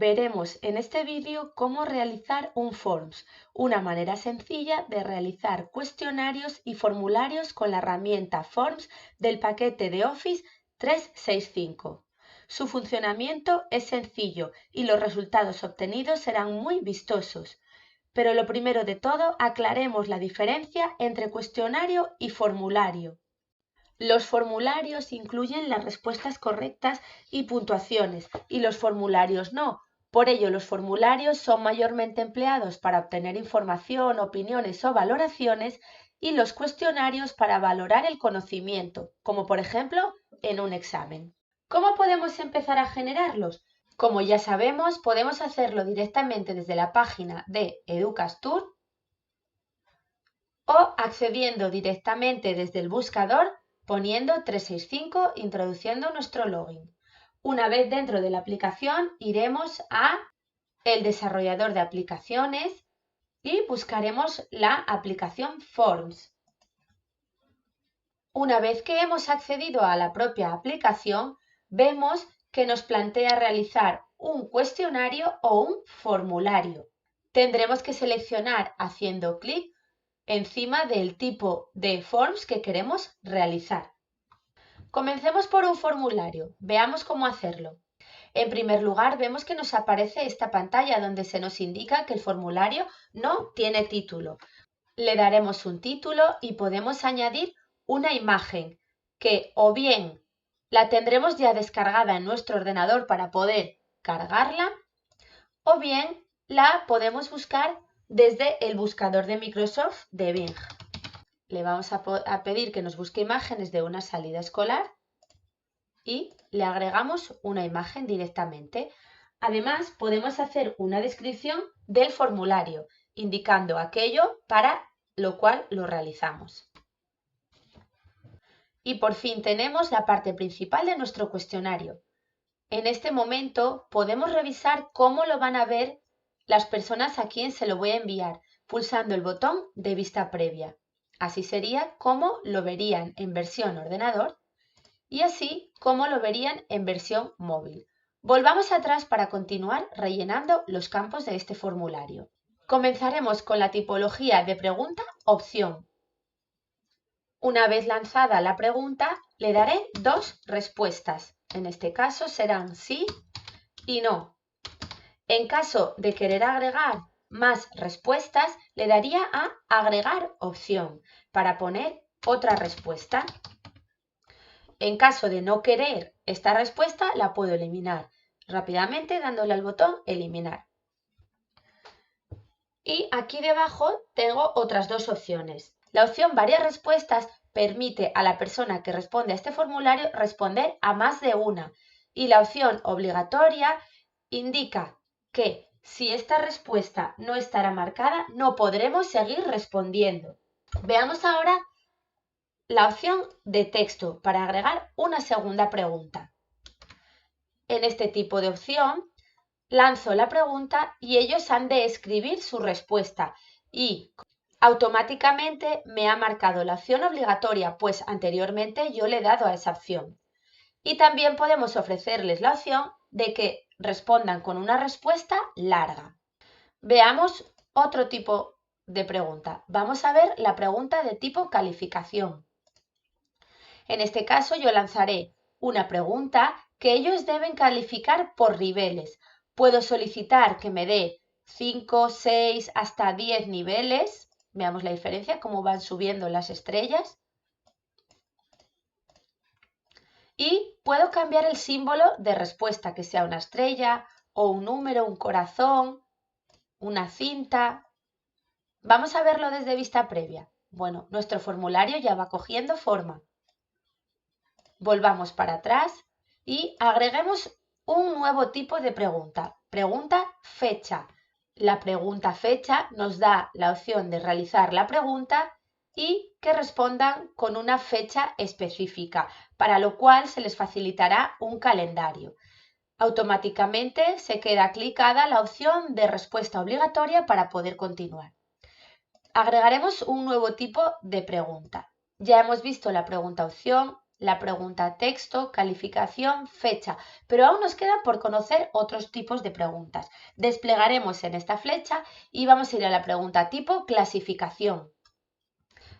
Veremos en este vídeo cómo realizar un Forms, una manera sencilla de realizar cuestionarios y formularios con la herramienta Forms del paquete de Office 365. Su funcionamiento es sencillo y los resultados obtenidos serán muy vistosos. Pero lo primero de todo, aclaremos la diferencia entre cuestionario y formulario. Los formularios incluyen las respuestas correctas y puntuaciones, y los formularios no. Por ello, los formularios son mayormente empleados para obtener información, opiniones o valoraciones, y los cuestionarios para valorar el conocimiento, como por ejemplo en un examen. ¿Cómo podemos empezar a generarlos? Como ya sabemos, podemos hacerlo directamente desde la página de Educastur o accediendo directamente desde el buscador poniendo 365, introduciendo nuestro login. Una vez dentro de la aplicación, iremos a el desarrollador de aplicaciones y buscaremos la aplicación Forms. Una vez que hemos accedido a la propia aplicación, vemos que nos plantea realizar un cuestionario o un formulario. Tendremos que seleccionar haciendo clic encima del tipo de Forms que queremos realizar. Comencemos por un formulario. Veamos cómo hacerlo. En primer lugar, vemos que nos aparece esta pantalla donde se nos indica que el formulario no tiene título. Le daremos un título y podemos añadir una imagen que o bien la tendremos ya descargada en nuestro ordenador para poder cargarla o bien la podemos buscar desde el buscador de Microsoft de Bing. Le vamos a pedir que nos busque imágenes de una salida escolar y le agregamos una imagen directamente. Además, podemos hacer una descripción del formulario, indicando aquello para lo cual lo realizamos. Y por fin tenemos la parte principal de nuestro cuestionario. En este momento podemos revisar cómo lo van a ver las personas a quien se lo voy a enviar, pulsando el botón de vista previa. Así sería como lo verían en versión ordenador y así como lo verían en versión móvil. Volvamos atrás para continuar rellenando los campos de este formulario. Comenzaremos con la tipología de pregunta opción. Una vez lanzada la pregunta, le daré dos respuestas. En este caso serán sí y no. En caso de querer agregar más respuestas, le daría a agregar opción para poner otra respuesta. En caso de no querer esta respuesta, la puedo eliminar rápidamente dándole al botón eliminar. Y aquí debajo tengo otras dos opciones. La opción varias respuestas permite a la persona que responde a este formulario responder a más de una. Y la opción obligatoria indica que si esta respuesta no estará marcada, no podremos seguir respondiendo. Veamos ahora la opción de texto para agregar una segunda pregunta. En este tipo de opción, lanzo la pregunta y ellos han de escribir su respuesta y automáticamente me ha marcado la opción obligatoria, pues anteriormente yo le he dado a esa opción. Y también podemos ofrecerles la opción de que respondan con una respuesta larga. Veamos otro tipo de pregunta. Vamos a ver la pregunta de tipo calificación. En este caso yo lanzaré una pregunta que ellos deben calificar por niveles. Puedo solicitar que me dé 5, 6, hasta 10 niveles. Veamos la diferencia, cómo van subiendo las estrellas. Y puedo cambiar el símbolo de respuesta, que sea una estrella o un número, un corazón, una cinta. Vamos a verlo desde vista previa. Bueno, nuestro formulario ya va cogiendo forma. Volvamos para atrás y agreguemos un nuevo tipo de pregunta. Pregunta fecha. La pregunta fecha nos da la opción de realizar la pregunta y que respondan con una fecha específica, para lo cual se les facilitará un calendario. Automáticamente se queda clicada la opción de respuesta obligatoria para poder continuar. Agregaremos un nuevo tipo de pregunta. Ya hemos visto la pregunta opción, la pregunta texto, calificación, fecha, pero aún nos quedan por conocer otros tipos de preguntas. Desplegaremos en esta flecha y vamos a ir a la pregunta tipo clasificación.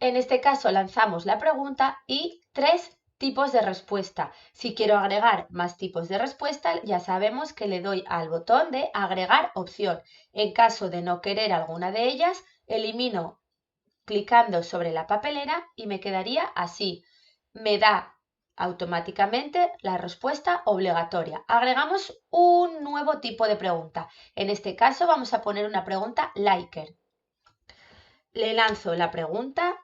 En este caso lanzamos la pregunta y 3 tipos de respuesta. Si quiero agregar más tipos de respuesta, ya sabemos que le doy al botón de agregar opción. En caso de no querer alguna de ellas, elimino clicando sobre la papelera y me quedaría así. Me da automáticamente la respuesta obligatoria. Agregamos un nuevo tipo de pregunta. En este caso vamos a poner una pregunta Likert. Le lanzo la pregunta.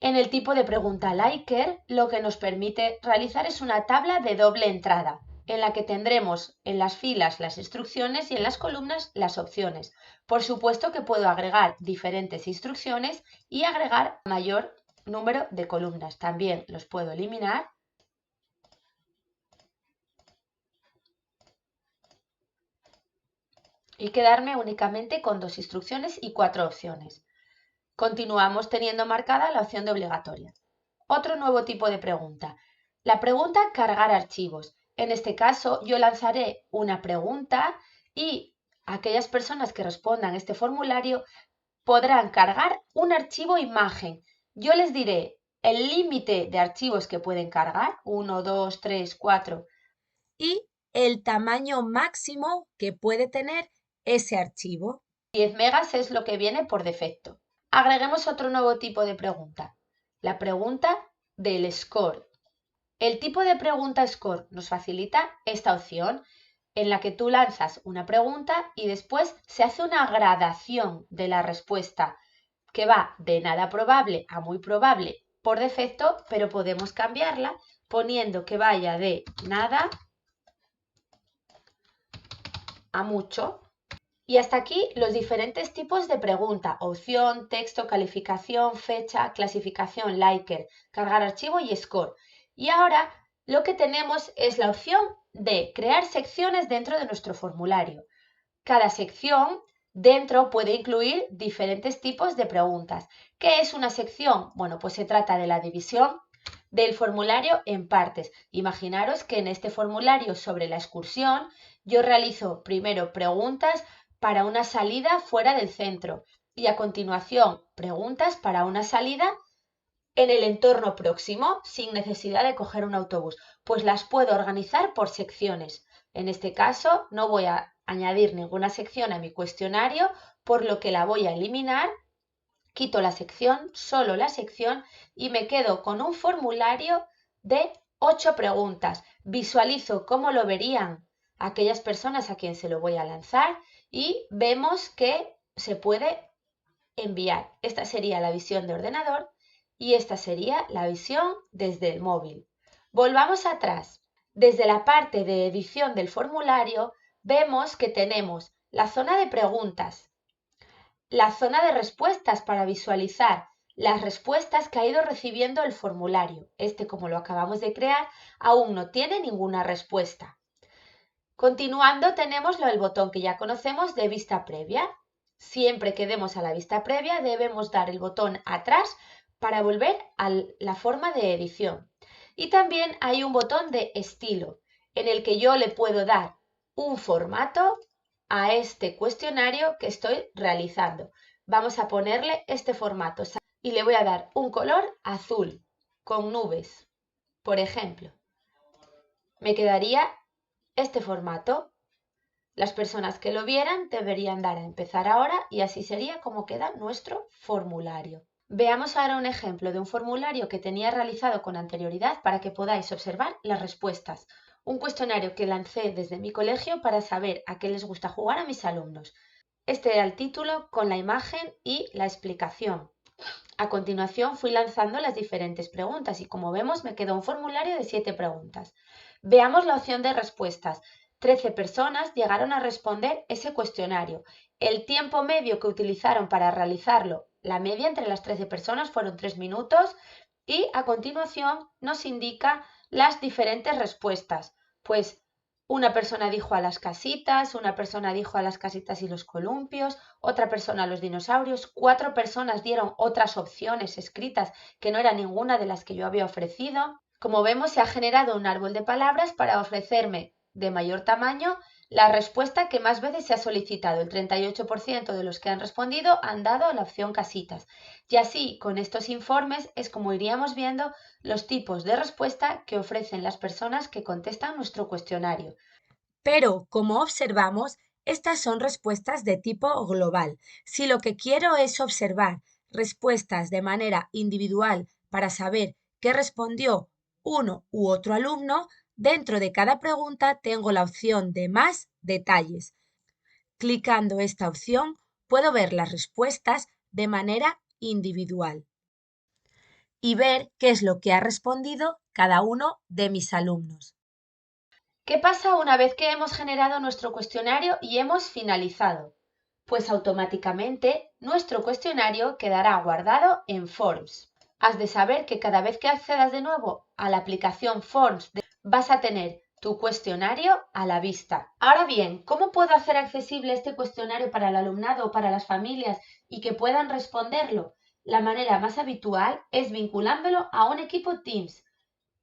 En el tipo de pregunta Likert, lo que nos permite realizar es una tabla de doble entrada, en la que tendremos en las filas las instrucciones y en las columnas las opciones. Por supuesto que puedo agregar diferentes instrucciones y agregar mayor número de columnas. También los puedo eliminar. Y quedarme únicamente con 2 instrucciones y 4 opciones. Continuamos teniendo marcada la opción de obligatoria. Otro nuevo tipo de pregunta. La pregunta cargar archivos. En este caso yo lanzaré una pregunta y aquellas personas que respondan a este formulario podrán cargar un archivo imagen. Yo les diré el límite de archivos que pueden cargar, 1, 2, 3, 4, y el tamaño máximo que puede tener ese archivo. 10 megas es lo que viene por defecto. Agreguemos otro nuevo tipo de pregunta. La pregunta del score. El tipo de pregunta score nos facilita esta opción en la que tú lanzas una pregunta y después se hace una gradación de la respuesta que va de nada probable a muy probable por defecto, pero podemos cambiarla poniendo que vaya de nada a mucho. Y hasta aquí los diferentes tipos de pregunta: opción, texto, calificación, fecha, clasificación, Likert, cargar archivo y score. Y ahora lo que tenemos es la opción de crear secciones dentro de nuestro formulario. Cada sección dentro puede incluir diferentes tipos de preguntas. ¿Qué es una sección? Bueno, pues se trata de la división del formulario en partes. Imaginaros que en este formulario sobre la excursión yo realizo primero preguntas para una salida fuera del centro y a continuación preguntas para una salida en el entorno próximo sin necesidad de coger un autobús. Pues las puedo organizar por secciones. En este caso no voy a añadir ninguna sección a mi cuestionario, por lo que la voy a eliminar. Quito la sección, solo la sección, y me quedo con un formulario de 8 preguntas. Visualizo cómo lo verían aquellas personas a quien se lo voy a lanzar y vemos que se puede enviar. Esta sería la visión de ordenador y esta sería la visión desde el móvil. Volvamos atrás. Desde la parte de edición del formulario vemos que tenemos la zona de preguntas, la zona de respuestas para visualizar las respuestas que ha ido recibiendo el formulario. Este, como lo acabamos de crear, aún no tiene ninguna respuesta. Continuando, tenemos el botón que ya conocemos de vista previa. Siempre que demos a la vista previa, debemos dar el botón atrás para volver a la forma de edición. Y también hay un botón de estilo, en el que yo le puedo dar un formato a este cuestionario que estoy realizando. Vamos a ponerle este formato y le voy a dar un color azul con nubes, por ejemplo. Me quedaría este formato. Las personas que lo vieran deberían dar a empezar ahora y así sería como queda nuestro formulario. Veamos ahora un ejemplo de un formulario que tenía realizado con anterioridad para que podáis observar las respuestas. Un cuestionario que lancé desde mi colegio para saber a qué les gusta jugar a mis alumnos. Este era el título con la imagen y la explicación. A continuación fui lanzando las diferentes preguntas y como vemos me quedó un formulario de 7 preguntas. Veamos la opción de respuestas. 13 personas llegaron a responder ese cuestionario. El tiempo medio que utilizaron para realizarlo, la media entre las 13 personas fueron 3 minutos y a continuación nos indica las diferentes respuestas. Pues una persona dijo a las casitas, una persona dijo a las casitas y los columpios, otra persona a los dinosaurios, 4 personas dieron otras opciones escritas que no era ninguna de las que yo había ofrecido. Como vemos, se ha generado un árbol de palabras para ofrecerme de mayor tamaño la respuesta que más veces se ha solicitado. El 38% de los que han respondido han dado la opción casitas. Y así, con estos informes, es como iríamos viendo los tipos de respuesta que ofrecen las personas que contestan nuestro cuestionario. Pero, como observamos, estas son respuestas de tipo global. Si lo que quiero es observar respuestas de manera individual para saber qué respondió uno u otro alumno, dentro de cada pregunta tengo la opción de más detalles. Clicando esta opción puedo ver las respuestas de manera individual y ver qué es lo que ha respondido cada uno de mis alumnos. ¿Qué pasa una vez que hemos generado nuestro cuestionario y hemos finalizado? Pues automáticamente nuestro cuestionario quedará guardado en Forms. Has de saber que cada vez que accedas de nuevo a la aplicación Forms vas a tener tu cuestionario a la vista. Ahora bien, ¿cómo puedo hacer accesible este cuestionario para el alumnado o para las familias y que puedan responderlo? La manera más habitual es vinculándolo a un equipo Teams,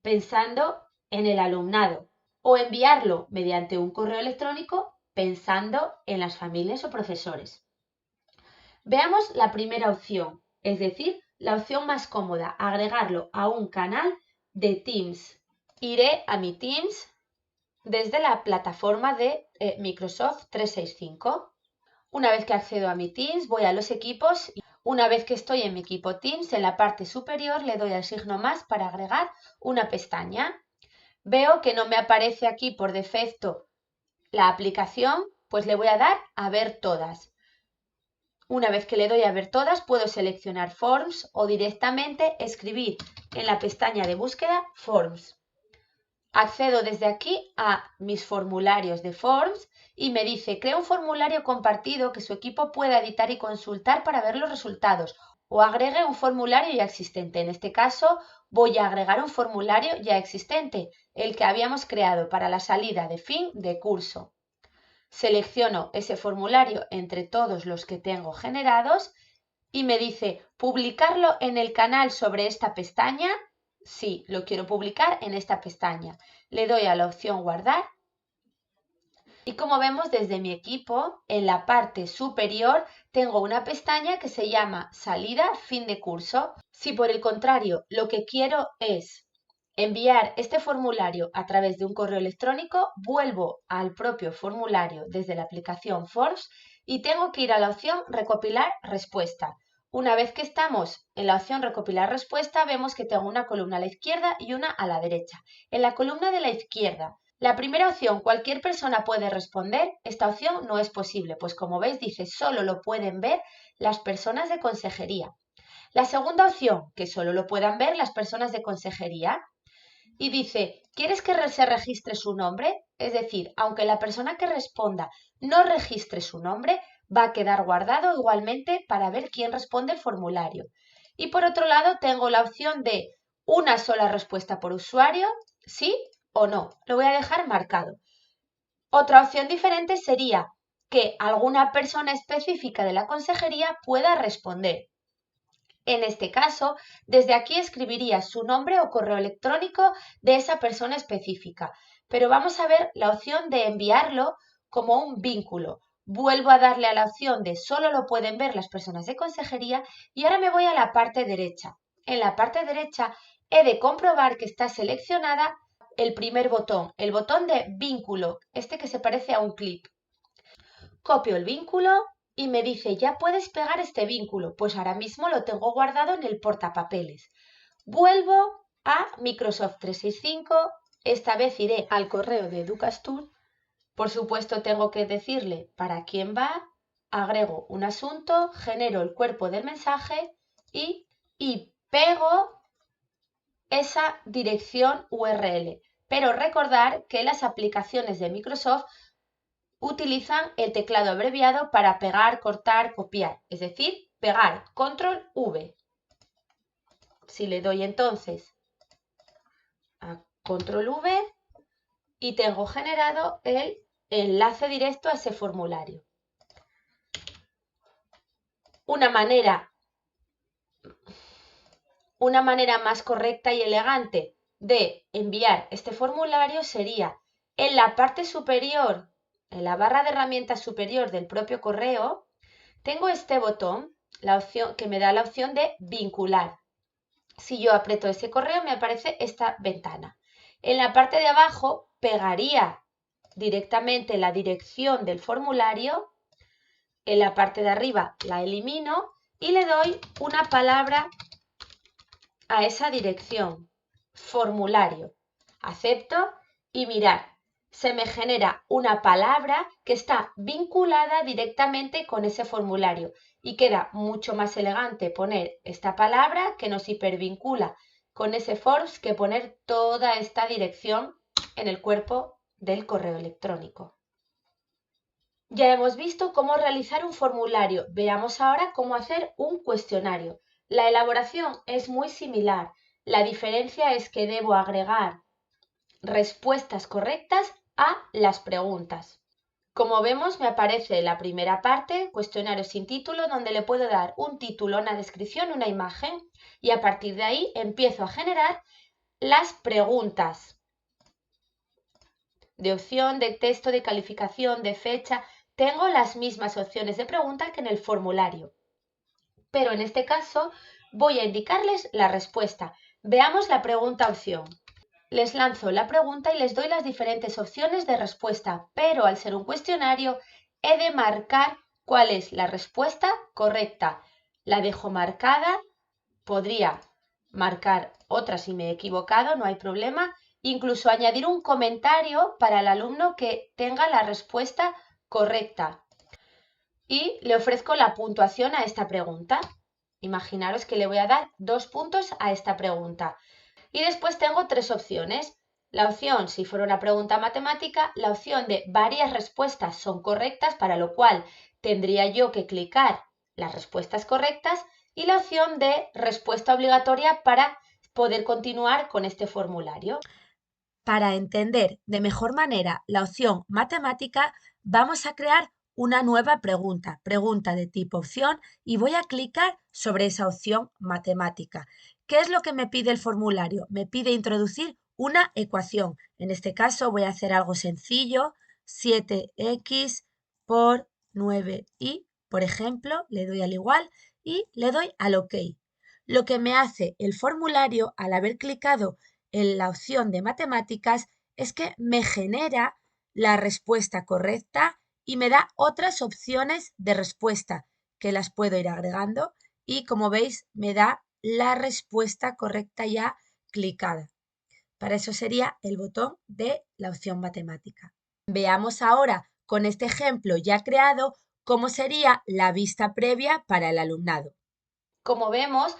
pensando en el alumnado, o enviarlo mediante un correo electrónico pensando en las familias o profesores. Veamos la primera opción, es decir, la opción más cómoda, agregarlo a un canal de Teams. Iré a mi Teams desde la plataforma de Microsoft 365. Una vez que accedo a mi Teams, voy a los equipos. Una vez que estoy en mi equipo Teams, en la parte superior le doy al signo más para agregar una pestaña. Veo que no me aparece aquí por defecto la aplicación, pues le voy a dar a ver todas. Una vez que le doy a ver todas, puedo seleccionar Forms o directamente escribir en la pestaña de búsqueda Forms. Accedo desde aquí a mis formularios de Forms y me dice, crea un formulario compartido que su equipo pueda editar y consultar para ver los resultados, o agregue un formulario ya existente. En este caso, voy a agregar un formulario ya existente, el que habíamos creado para la salida de fin de curso. Selecciono ese formulario entre todos los que tengo generados y me dice, ¿publicarlo en el canal sobre esta pestaña? Sí, lo quiero publicar en esta pestaña. Le doy a la opción guardar y como vemos desde mi equipo, en la parte superior tengo una pestaña que se llama salida fin de curso. Si por el contrario lo que quiero es enviar este formulario a través de un correo electrónico, vuelvo al propio formulario desde la aplicación Forms y tengo que ir a la opción recopilar respuesta. Una vez que estamos en la opción recopilar respuesta, vemos que tengo una columna a la izquierda y una a la derecha. En la columna de la izquierda, la primera opción, cualquier persona puede responder, esta opción no es posible, pues como veis dice solo lo pueden ver las personas de consejería. La segunda opción, que solo lo puedan ver las personas de consejería, y dice, ¿quieres que se registre su nombre? Es decir, aunque la persona que responda no registre su nombre, va a quedar guardado igualmente para ver quién responde el formulario. Y por otro lado, tengo la opción de una sola respuesta por usuario, sí o no. Lo voy a dejar marcado. Otra opción diferente sería que alguna persona específica de la consejería pueda responder. En este caso, desde aquí escribiría su nombre o correo electrónico de esa persona específica. Pero vamos a ver la opción de enviarlo como un vínculo. Vuelvo a darle a la opción de solo lo pueden ver las personas de consejería y ahora me voy a la parte derecha. En la parte derecha he de comprobar que está seleccionada el primer botón, el botón de vínculo, este que se parece a un clip. Copio el vínculo y me dice, ya puedes pegar este vínculo. Pues ahora mismo lo tengo guardado en el portapapeles. Vuelvo a Microsoft 365. Esta vez iré al correo de Educastur. Por supuesto, tengo que decirle para quién va. Agrego un asunto, genero el cuerpo del mensaje y pego esa dirección URL. Pero recordar que las aplicaciones de Microsoft utilizan el teclado abreviado para pegar, cortar, copiar, es decir, pegar control V. Si le doy entonces a control V y tengo generado el enlace directo a ese formulario. Una manera más correcta y elegante de enviar este formulario sería en la parte superior, en la barra de herramientas superior del propio correo, tengo este botón, la opción, que me da la opción de vincular. Si yo aprieto ese correo me aparece esta ventana. En la parte de abajo pegaría directamente la dirección del formulario. En la parte de arriba la elimino y le doy una palabra a esa dirección. Formulario. Acepto y mirad, se me genera una palabra que está vinculada directamente con ese formulario y queda mucho más elegante poner esta palabra que nos hipervincula con ese forms que poner toda esta dirección en el cuerpo del correo electrónico. Ya hemos visto cómo realizar un formulario. Veamos ahora cómo hacer un cuestionario. La elaboración es muy similar. La diferencia es que debo agregar respuestas correctas a las preguntas. Como vemos, me aparece la primera parte, cuestionario sin título, donde le puedo dar un título, una descripción, una imagen y a partir de ahí empiezo a generar las preguntas de opción, de texto, de calificación, de fecha. Tengo las mismas opciones de pregunta que en el formulario, pero en este caso voy a indicarles la respuesta. Veamos la pregunta opción. Les lanzo la pregunta y les doy las diferentes opciones de respuesta, pero al ser un cuestionario he de marcar cuál es la respuesta correcta. La dejo marcada, podría marcar otra si me he equivocado, no hay problema. Incluso añadir un comentario para el alumno que tenga la respuesta correcta. Y le ofrezco la puntuación a esta pregunta. Imaginaros que le voy a dar 2 puntos a esta pregunta. Y después tengo 3 opciones. La opción, si fuera una pregunta matemática, la opción de varias respuestas son correctas, para lo cual tendría yo que clicar las respuestas correctas, y la opción de respuesta obligatoria para poder continuar con este formulario. Para entender de mejor manera la opción matemática, vamos a crear una nueva pregunta, pregunta de tipo opción, y voy a clicar sobre esa opción matemática. ¿Qué es lo que me pide el formulario? Me pide introducir una ecuación. En este caso voy a hacer algo sencillo, 7x por 9y, por ejemplo, le doy al igual y le doy al OK. Lo que me hace el formulario al haber clicado en la opción de matemáticas es que me genera la respuesta correcta y me da otras opciones de respuesta que las puedo ir agregando y como veis me da la respuesta correcta ya clicada. Para eso sería el botón de la opción matemática. Veamos ahora con este ejemplo ya creado cómo sería la vista previa para el alumnado. Como vemos,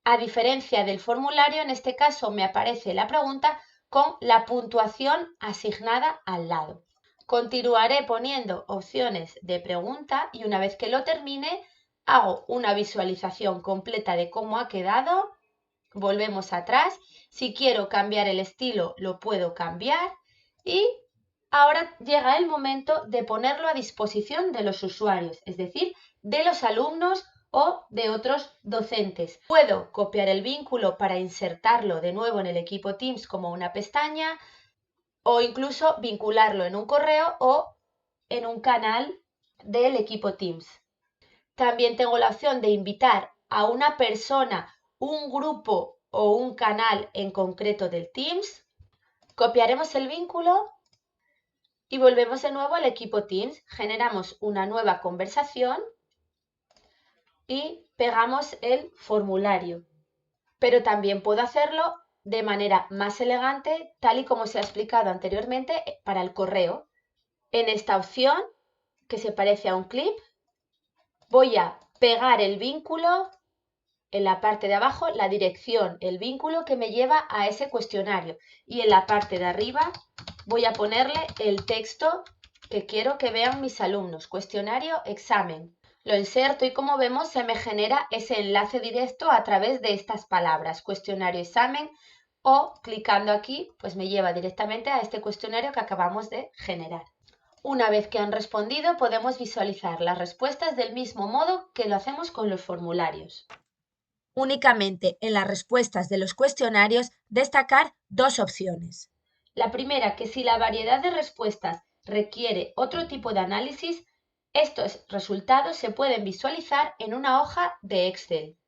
a diferencia del formulario, en este caso me aparece la pregunta con la puntuación asignada al lado. Continuaré poniendo opciones de pregunta y una vez que lo termine, hago una visualización completa de cómo ha quedado. Volvemos atrás. Si quiero cambiar el estilo, lo puedo cambiar. Y ahora llega el momento de ponerlo a disposición de los usuarios, es decir, de los alumnos o de otros docentes. Puedo copiar el vínculo para insertarlo de nuevo en el equipo Teams como una pestaña o incluso vincularlo en un correo o en un canal del equipo Teams. También tengo la opción de invitar a una persona, un grupo o un canal en concreto del Teams. Copiaremos el vínculo y volvemos de nuevo al equipo Teams. Generamos una nueva conversación y pegamos el formulario. Pero también puedo hacerlo de manera más elegante, tal y como se ha explicado anteriormente para el correo. En esta opción, que se parece a un clip, voy a pegar el vínculo en la parte de abajo, la dirección, el vínculo que me lleva a ese cuestionario. Y en la parte de arriba voy a ponerle el texto que quiero que vean mis alumnos. Cuestionario, examen. Lo inserto y como vemos se me genera ese enlace directo a través de estas palabras, cuestionario, examen, o clicando aquí pues me lleva directamente a este cuestionario que acabamos de generar. Una vez que han respondido podemos visualizar las respuestas del mismo modo que lo hacemos con los formularios. Únicamente en las respuestas de los cuestionarios destacar dos opciones. La primera, que si la variedad de respuestas requiere otro tipo de análisis, estos resultados se pueden visualizar en una hoja de Excel.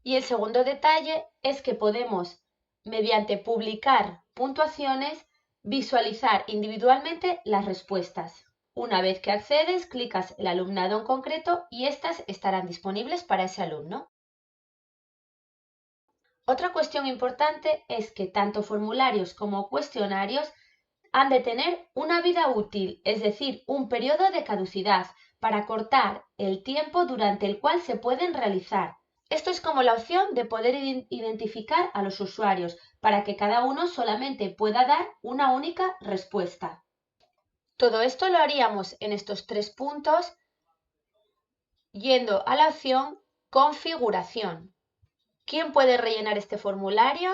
Y el segundo detalle es que podemos, mediante publicar puntuaciones, visualizar individualmente las respuestas. Una vez que accedes, clicas el alumnado en concreto y estas estarán disponibles para ese alumno. Otra cuestión importante es que tanto formularios como cuestionarios han de tener una vida útil, es decir, un periodo de caducidad, para cortar el tiempo durante el cual se pueden realizar. Esto es como la opción de poder identificar a los usuarios, para que cada uno solamente pueda dar una única respuesta. Todo esto lo haríamos en estos 3 puntos, yendo a la opción Configuración. ¿Quién puede rellenar este formulario?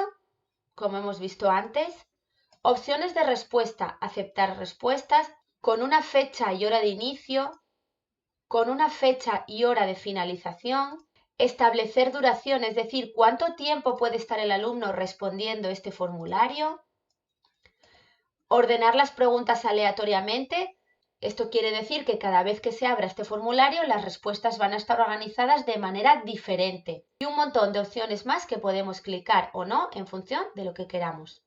Como hemos visto antes. Opciones de respuesta, aceptar respuestas con una fecha y hora de inicio, con una fecha y hora de finalización, establecer duración, es decir, cuánto tiempo puede estar el alumno respondiendo este formulario, ordenar las preguntas aleatoriamente. Esto quiere decir que cada vez que se abra este formulario las respuestas van a estar organizadas de manera diferente y un montón de opciones más que podemos clicar o no en función de lo que queramos.